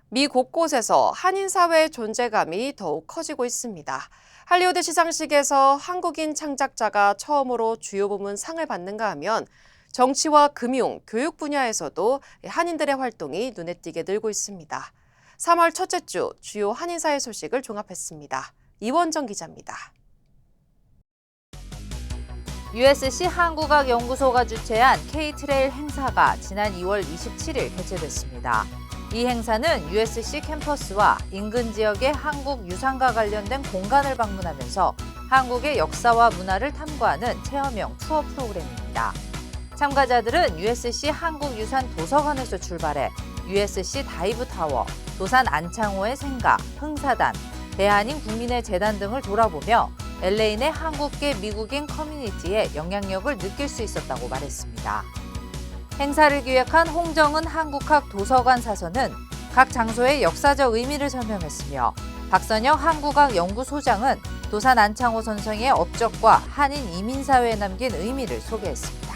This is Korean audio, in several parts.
미 곳곳에서 한인 사회의 존재감이 더욱 커지고 있습니다. 할리우드 시상식에서 한국인 창작자가 처음으로 주요 부문 상을 받는가 하면 정치와 금융, 교육 분야에서도 한인들의 활동이 눈에 띄게 늘고 있습니다. 3월 첫째 주 주요 한인사회 소식을 종합했습니다. 이원정 기자입니다. USC 한국학연구소가 주최한 K-트레일 행사가 지난 2월 27일 개최됐습니다. 이 행사는 USC 캠퍼스와 인근 지역의 한국 유산과 관련된 공간을 방문하면서 한국의 역사와 문화를 탐구하는 체험형 투어 프로그램입니다. 참가자들은 USC 한국유산 도서관에서 출발해 USC 다이브 타워, 도산 안창호의 생가, 흥사단, 대한인 국민의 재단 등을 돌아보며 LA 내 한국계 미국인 커뮤니티의 영향력을 느낄 수 있었다고 말했습니다. 행사를 기획한 홍정은 한국학 도서관 사서는 각 장소의 역사적 의미를 설명했으며 박선영 한국학 연구소장은 도산 안창호 선생의 업적과 한인 이민사회에 남긴 의미를 소개했습니다.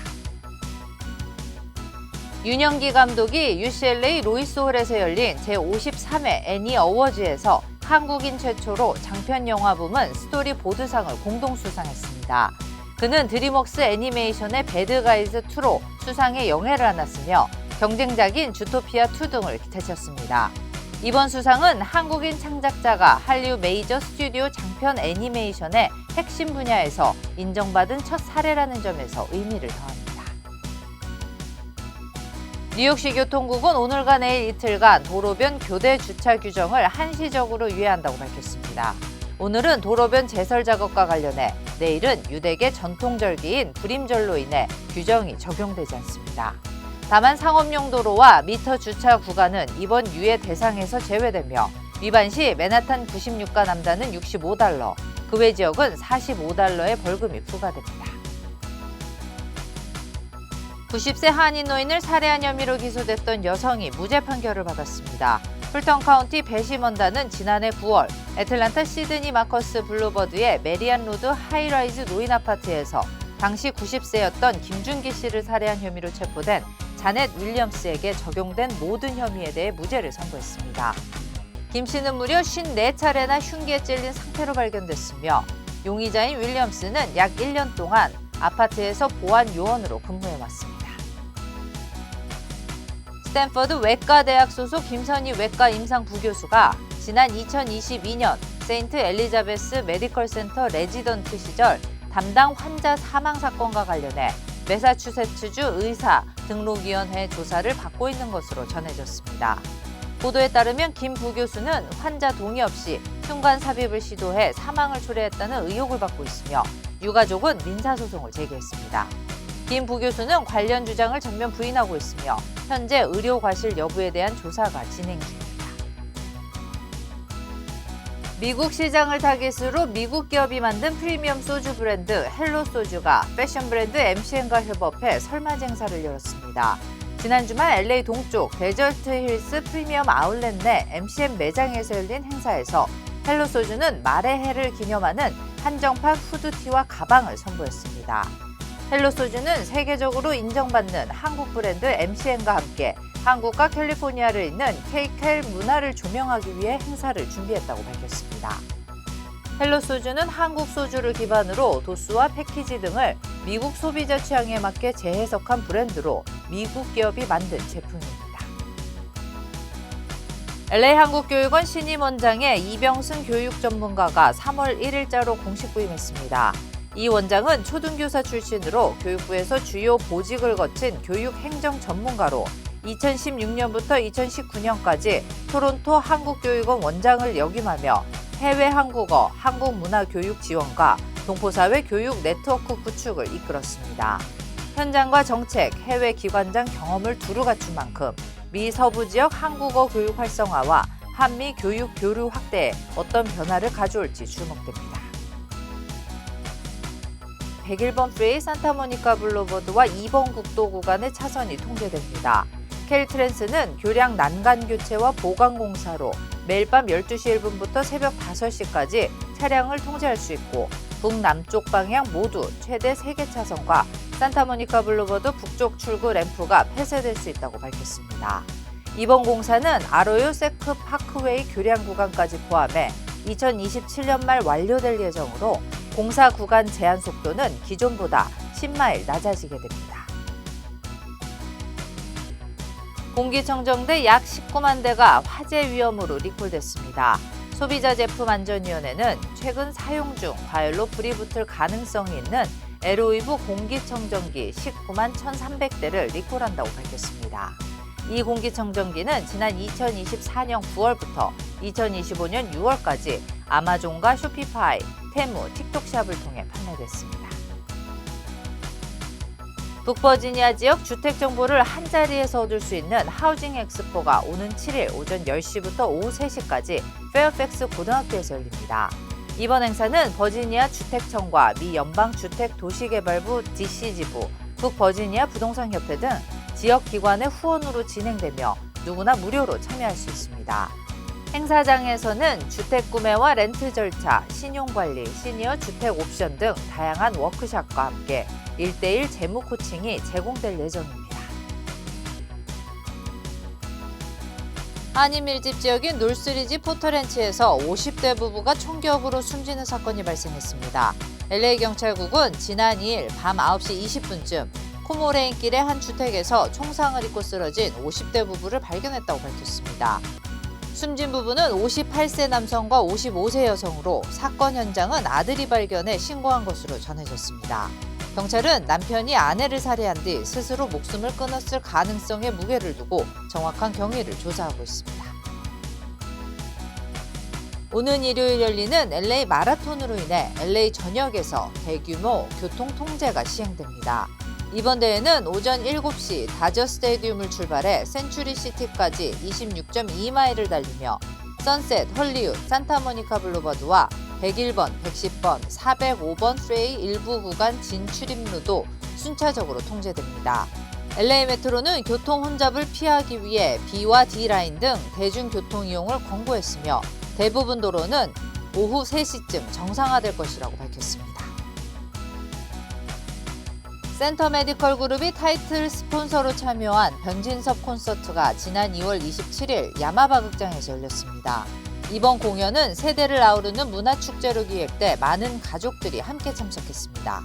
윤영기 감독이 UCLA 로이스홀에서 열린 제53회 애니 어워즈에서 한국인 최초로 장편 영화 부문 스토리 보드상을 공동 수상했습니다. 그는 드림웍스 애니메이션의 배드 가이즈 2로 수상에 영예를 안았으며 경쟁작인 주토피아 2 등을 제쳤습니다. 이번 수상은 한국인 창작자가 한류 메이저 스튜디오 장편 애니메이션의 핵심 분야에서 인정받은 첫 사례라는 점에서 의미를 더합니다. 뉴욕시 교통국은 오늘과 내일 이틀간 도로변 교대 주차 규정을 한시적으로 유예한다고 밝혔습니다. 오늘은 도로변 제설 작업과 관련해 내일은 유대계 전통절기인 불임절로 인해 규정이 적용되지 않습니다. 다만 상업용 도로와 미터 주차 구간은 이번 유예 대상에서 제외되며 위반 시 맨하탄 96가 남자는 $65, 그 외 지역은 $45의 벌금이 부과됩니다. 90세 한인 노인을 살해한 혐의로 기소됐던 여성이 무죄 판결을 받았습니다. 풀턴 카운티 배심원단은 지난해 9월 애틀란타 시드니 마커스 블루버드의 메리안 로드 하이라이즈 노인 아파트에서 당시 90세였던 김준기 씨를 살해한 혐의로 체포된 자넷 윌리엄스에게 적용된 모든 혐의에 대해 무죄를 선고했습니다. 김 씨는 무려 54차례나 흉기에 찔린 상태로 발견됐으며 용의자인 윌리엄스는 약 1년 동안 아파트에서 보안 요원으로 근무해왔습니다. 스탠퍼드 외과대학 소속 김선희 외과 임상 부교수가 지난 2022년 세인트 엘리자베스 메디컬 센터 레지던트 시절 담당 환자 사망 사건과 관련해 매사추세츠주 의사 등록위원회 조사를 받고 있는 것으로 전해졌습니다. 보도에 따르면 김 부교수는 환자 동의 없이 흉관 삽입을 시도해 사망을 초래했다는 의혹을 받고 있으며 유가족은 민사소송을 제기했습니다. 김 부교수는 관련 주장을 전면 부인하고 있으며 현재 의료 과실 여부에 대한 조사가 진행 중입니다. 미국 시장을 타깃으로 미국 기업이 만든 프리미엄 소주 브랜드 헬로 소주가 패션 브랜드 MCM과 협업해 설맞이 행사를 열었습니다. 지난 주말 LA 동쪽 데저트 힐스 프리미엄 아울렛 내 MCM 매장에서 열린 행사에서 헬로 소주는 말의 해를 기념하는 한정판 후드티와 가방을 선보였습니다. 헬로 소주는 세계적으로 인정받는 한국 브랜드 MCM과 함께 한국과 캘리포니아를 잇는 케이켈 문화를 조명하기 위해 행사를 준비했다고 밝혔습니다. 헬로 소주는 한국 소주를 기반으로 도수와 패키지 등을 미국 소비자 취향에 맞게 재해석한 브랜드로 미국 기업이 만든 제품입니다. LA 한국교육원 신임 원장에 이병승 교육 전문가가 3월 1일자로 공식 부임했습니다. 이 원장은 초등교사 출신으로 교육부에서 주요 보직을 거친 교육 행정 전문가로 2016년부터 2019년까지 토론토 한국교육원 원장을 역임하며 해외 한국어, 한국문화교육 지원과 동포사회 교육 네트워크 구축을 이끌었습니다. 현장과 정책, 해외 기관장 경험을 두루 갖춘 만큼 미 서부 지역 한국어 교육 활성화와 한미 교육 교류 확대에 어떤 변화를 가져올지 주목됩니다. 101번 프레이 산타모니카 블루버드와 2번 국도 구간의 차선이 통제됩니다. 켈트랜스는 교량 난간 교체와 보강 공사로 매일 밤 12시 1분부터 새벽 5시까지 차량을 통제할 수 있고 북남쪽 방향 모두 최대 3개 차선과 산타모니카 블루버드 북쪽 출구 램프가 폐쇄될 수 있다고 밝혔습니다. 이번 공사는 아로요 세크 파크웨이 교량 구간까지 포함해 2027년 말 완료될 예정으로 공사 구간 제한 속도는 기존보다 10마일 낮아지게 됩니다. 공기청정대 약 19만 대가 화재 위험으로 리콜됐습니다. 소비자제품안전위원회는 최근 사용 중 과열로 불이 붙을 가능성이 있는 에로이브 공기청정기 19만 1,300대를 리콜한다고 밝혔습니다. 이 공기청정기는 지난 2024년 9월부터 2025년 6월까지 아마존과 쇼피파이, 테무, 틱톡샵을 통해 판매됐습니다. 북버지니아 지역 주택 정보를 한자리에서 얻을 수 있는 하우징 엑스포가 오는 7일 오전 10시부터 오후 3시까지 페어팩스 고등학교에서 열립니다. 이번 행사는 버지니아 주택청과 미 연방주택도시개발부 DC지부, 북버지니아 부동산협회 등 지역 기관의 후원으로 진행되며 누구나 무료로 참여할 수 있습니다. 행사장에서는 주택 구매와 렌트 절차, 신용관리, 시니어 주택 옵션 등 다양한 워크숍과 함께 1대1 재무 코칭이 제공될 예정입니다. 한인 밀집 지역인 놀스리지 포터렌치에서 50대 부부가 총격으로 숨지는 사건이 발생했습니다. LA 경찰국은 지난 2일 밤 9시 20분쯤 코모레인길의 한 주택에서 총상을 입고 쓰러진 50대 부부를 발견했다고 밝혔습니다. 숨진 부부는 58세 남성과 55세 여성으로 사건 현장은 아들이 발견해 신고한 것으로 전해졌습니다. 경찰은 남편이 아내를 살해한 뒤 스스로 목숨을 끊었을 가능성에 무게를 두고 정확한 경위를 조사하고 있습니다. 오는 일요일 열리는 LA 마라톤으로 인해 LA 전역에서 대규모 교통 통제가 시행됩니다. 이번 대회는 오전 7시 다저 스테디움을 출발해 센츄리시티까지 26.2마일을 달리며 선셋, 헐리우드, 산타모니카 블루버드와 101번, 110번, 405번 프레이 일부 구간 진출입로도 순차적으로 통제됩니다. LA 메트로는 교통 혼잡을 피하기 위해 B와 D라인 등 대중교통 이용을 권고했으며 대부분 도로는 오후 3시쯤 정상화될 것이라고 밝혔습니다. 센터 메디컬 그룹이 타이틀 스폰서로 참여한 변진섭 콘서트가 지난 2월 27일 야마바 극장에서 열렸습니다. 이번 공연은 세대를 아우르는 문화축제로 기획돼 많은 가족들이 함께 참석했습니다.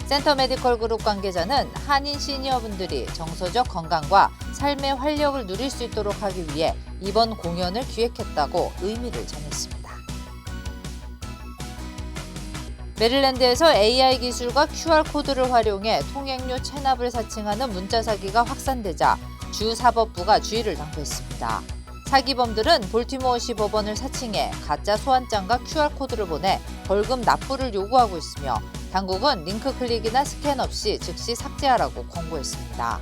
센터 메디컬 그룹 관계자는 한인 시니어분들이 정서적 건강과 삶의 활력을 누릴 수 있도록 하기 위해 이번 공연을 기획했다고 의미를 전했습니다. 메릴랜드에서 AI 기술과 QR코드를 활용해 통행료 체납을 사칭하는 문자 사기가 확산되자 주 사법부가 주의를 당부했습니다. 사기범들은 볼티모어시 법원을 사칭해 가짜 소환장과 QR코드를 보내 벌금 납부를 요구하고 있으며 당국은 링크 클릭이나 스캔 없이 즉시 삭제하라고 권고했습니다.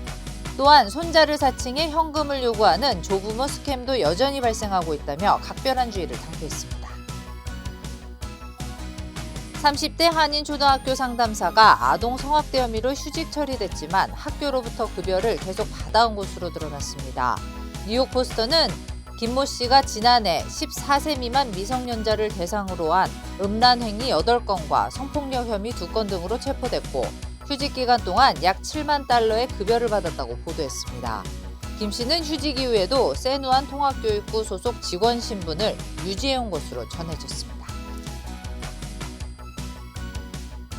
또한 손자를 사칭해 현금을 요구하는 조부모 스캠도 여전히 발생하고 있다며 각별한 주의를 당부했습니다. 30대 한인 초등학교 상담사가 아동 성학대 혐의로 휴직 처리됐지만 학교로부터 급여를 계속 받아온 것으로 드러났습니다. 뉴욕 포스터는 김모 씨가 지난해 14세 미만 미성년자를 대상으로 한 음란 행위 8건과 성폭력 혐의 2건 등으로 체포됐고 휴직 기간 동안 약 7만 달러의 급여를 받았다고 보도했습니다. 김 씨는 휴직 이후에도 세누안 통합교육부 소속 직원 신분을 유지해온 것으로 전해졌습니다.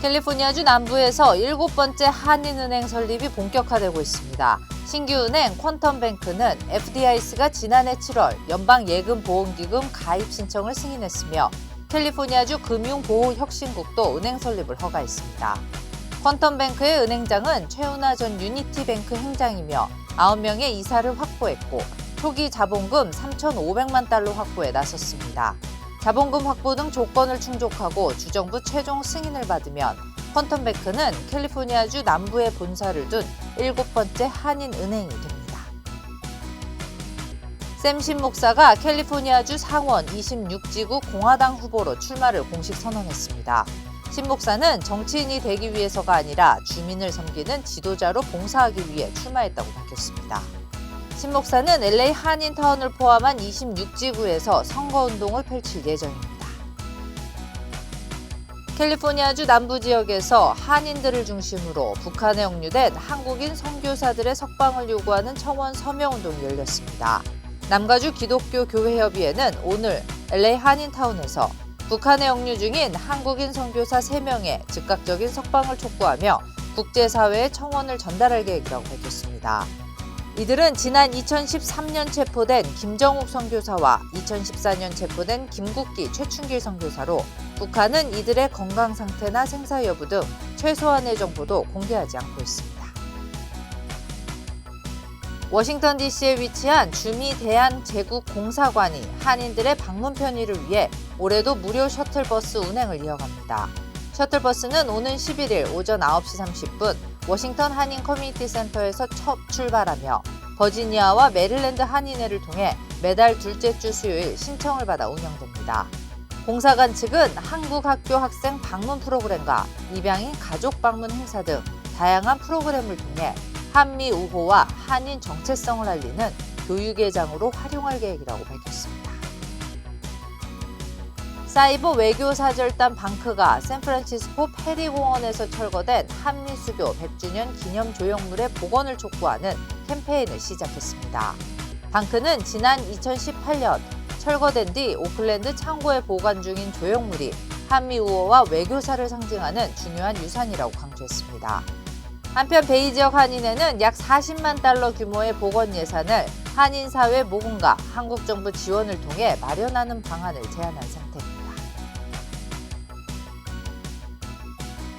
캘리포니아주 남부에서 7번째 한인은행 설립이 본격화되고 있습니다. 신규 은행 퀀텀뱅크는 FDIC가 지난해 7월 연방예금보험기금 가입 신청을 승인했으며 캘리포니아주 금융보호혁신국도 은행 설립을 허가했습니다. 퀀텀뱅크의 은행장은 최은하 전 유니티뱅크 행장이며 9명의 이사를 확보했고 초기 자본금 3,500만 달러 확보에 나섰습니다. 자본금 확보 등 조건을 충족하고 주정부 최종 승인을 받으면 퀀텀뱅크는 캘리포니아주 남부에 본사를 둔 7번째 한인 은행이 됩니다. 샘 신 목사가 캘리포니아주 상원 26지구 공화당 후보로 출마를 공식 선언했습니다. 신 목사는 정치인이 되기 위해서가 아니라 주민을 섬기는 지도자로 봉사하기 위해 출마했다고 밝혔습니다. 신 목사는 LA 한인타운을 포함한 26지구에서 선거운동을 펼칠 예정입니다. 캘리포니아주 남부 지역에서 한인들을 중심으로 북한에 억류된 한국인 선교사들의 석방을 요구하는 청원 서명 운동이 열렸습니다. 남가주 기독교 교회협의회는 오늘 LA 한인타운에서 북한에 억류 중인 한국인 선교사 3명의 즉각적인 석방을 촉구하며 국제사회에 청원을 전달할 계획이라고 밝혔습니다. 이들은 지난 2013년 체포된 김정욱 선교사와 2014년 체포된 김국기, 최춘길 선교사로 북한은 이들의 건강 상태나 생사 여부 등 최소한의 정보도 공개하지 않고 있습니다. 워싱턴 DC에 위치한 주미 대한제국공사관이 한인들의 방문 편의를 위해 올해도 무료 셔틀버스 운행을 이어갑니다. 셔틀버스는 오는 11일 오전 9시 30분 워싱턴 한인 커뮤니티 센터에서 첫 출발하며 버지니아와 메릴랜드 한인회를 통해 매달 둘째 주 수요일 신청을 받아 운영됩니다. 공사관 측은 한국 학교 학생 방문 프로그램과 입양인 가족 방문 행사 등 다양한 프로그램을 통해 한미 우호와 한인 정체성을 알리는 교육의 장으로 활용할 계획이라고 밝혔습니다. 사이버 외교 사절단 방크가 샌프란시스코 페리공원에서 철거된 한미 수교 100주년 기념 조형물의 복원을 촉구하는 캠페인을 시작했습니다. 방크는 지난 2018년 철거된 뒤 오클랜드 창고에 보관 중인 조형물이 한미 우호와 외교사를 상징하는 중요한 유산이라고 강조했습니다. 한편 베이 지역 한인회는 약 40만 달러 규모의 복원 예산을 한인사회 모금과 한국 정부 지원을 통해 마련하는 방안을 제안한 상태입니다.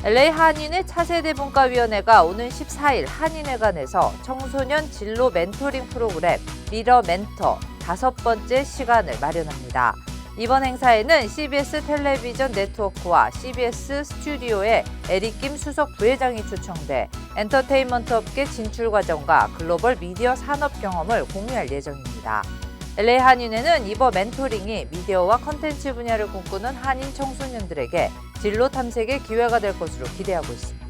LA 한인회 차세대 분과위원회가 오는 14일 한인회관에서 청소년 진로 멘토링 프로그램 미러 멘터 5번째 시간을 마련합니다. 이번 행사에는 CBS 텔레비전 네트워크와 CBS 스튜디오의 에릭 김 수석 부회장이 초청돼 엔터테인먼트 업계 진출 과정과 글로벌 미디어 산업 경험을 공유할 예정입니다. LA 한인회는 이번 멘토링이 미디어와 컨텐츠 분야를 꿈꾸는 한인 청소년들에게 진로 탐색의 기회가 될 것으로 기대하고 있습니다.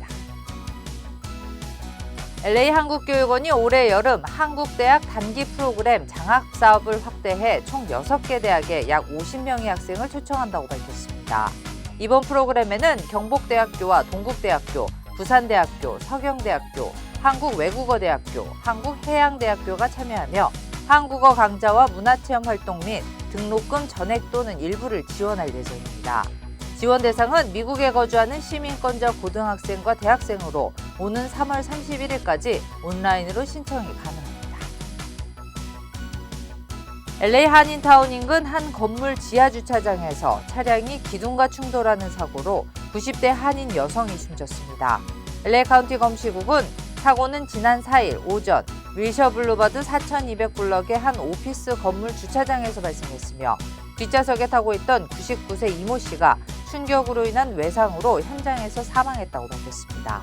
LA 한국교육원이 올해 여름 한국대학 단기 프로그램 장학 사업을 확대해 총 6개 대학에 약 50명의 학생을 초청한다고 밝혔습니다. 이번 프로그램에는 경복대학교와 동국대학교, 부산대학교, 서경대학교, 한국외국어대학교, 한국해양대학교가 참여하며 한국어 강좌와 문화체험 활동 및 등록금 전액 또는 일부를 지원할 예정입니다. 지원 대상은 미국에 거주하는 시민권자 고등학생과 대학생으로 오는 3월 31일까지 온라인으로 신청이 가능합니다. LA 한인타운 인근 한 건물 지하 주차장에서 차량이 기둥과 충돌하는 사고로 90대 한인 여성이 숨졌습니다. LA 카운티 검시국은 사고는 지난 4일 오전 윌셔 블루바드 4200블럭의 한 오피스 건물 주차장에서 발생했으며 뒷좌석에 타고 있던 99세 이모 씨가 충격으로 인한 외상으로 현장에서 사망했다고 밝혔습니다.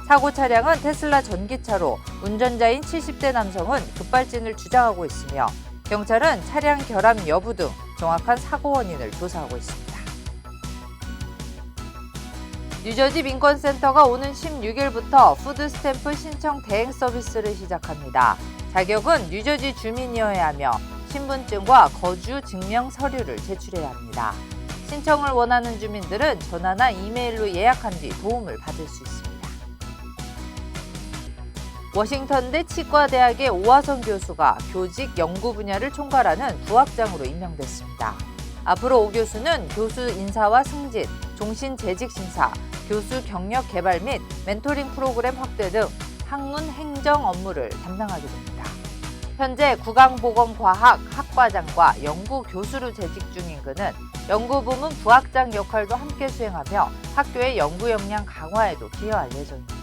사고 차량은 테슬라 전기차로 운전자인 70대 남성은 급발진을 주장하고 있으며 경찰은 차량 결함 여부 등 정확한 사고 원인을 조사하고 있습니다. 뉴저지 민권센터가 오는 16일부터 푸드스탬프 신청 대행 서비스를 시작합니다. 자격은 뉴저지 주민이어야 하며 신분증과 거주 증명 서류를 제출해야 합니다. 신청을 원하는 주민들은 전화나 이메일로 예약한 뒤 도움을 받을 수 있습니다. 워싱턴대 치과대학의 오하성 교수가 교직 연구 분야를 총괄하는 부학장으로 임명됐습니다. 앞으로 오 교수는 교수 인사와 승진, 종신 재직 심사, 교수 경력 개발 및 멘토링 프로그램 확대 등 학문 행정 업무를 담당하게 됩니다. 현재 국악보건과학 학과장과 연구 교수로 재직 중인 그는 연구부문 부학장 역할도 함께 수행하며 학교의 연구 역량 강화에도 기여할 예정입니다.